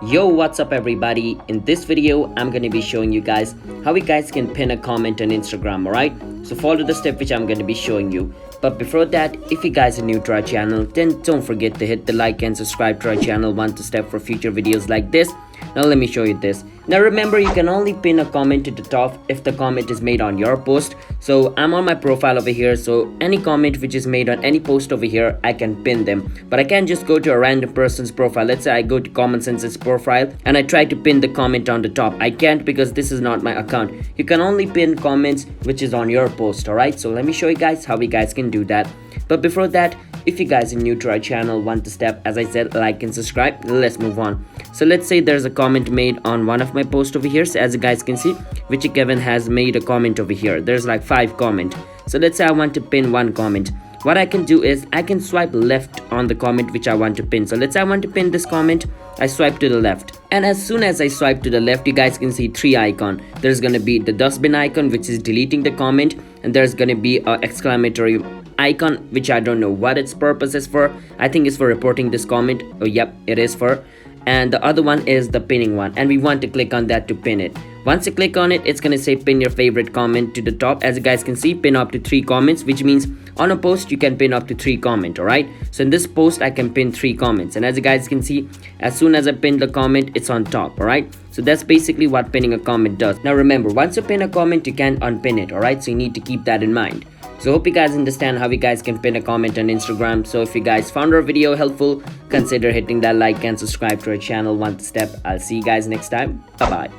Yo, what's up everybody? In this video I'm going to be showing you guys how you guys can pin a comment on Instagram. Alright, so follow the step which I'm going to be showing you. But before that, if you guys are new to our channel, then don't forget to hit the like and subscribe to our channel to step for future videos like this. Now let me show you this. Now remember, you can only pin a comment to the top if the comment is made on your post. So I'm on my profile over here, so any comment which is made on any post over here, I can pin them. But I can't just go to a random person's profile. Let's say I go to Common Sense's profile and I try to pin the comment on the top. I can't, because this is not my account. You can only pin comments which is on your post. Alright, so let me show you guys how you guys can do that. But before that, if you guys are new to our channel, want to step, as I said, like and subscribe. Let's move on. So let's say there's a comment made on one of my posts over here. So as you guys can see, Richie Kevin has made a comment over here. There's like 5 comments. So let's say I want to pin one comment. What I can do is I can swipe left on the comment which I want to pin. So let's say I want to pin this comment. I swipe to the left, and as soon as I swipe to the left, you guys can see 3 icons. There's gonna be the dustbin icon, which is deleting the comment, and there's gonna be an exclamatory icon, which I don't know what its purpose is for. I think it's for reporting this comment. Oh yep, it is for. And the other one is the pinning one, and we want to click on that to pin it. Once you click on it, it's gonna say pin your favorite comment to the top. As you guys can see, pin up to 3 comments, which means on a post you can pin up to 3 comments. Alright, so in this post I can pin 3 comments, and as you guys can see, as soon as I pin the comment, it's on top. Alright, so that's basically what pinning a comment does. Now remember, once you pin a comment, you can't unpin it. Alright, so you need to keep that in mind. So hope you guys understand how you guys can pin a comment on Instagram. So if you guys found our video helpful, consider hitting that like and subscribe to our channel. One step. I'll see you guys next time. Bye bye.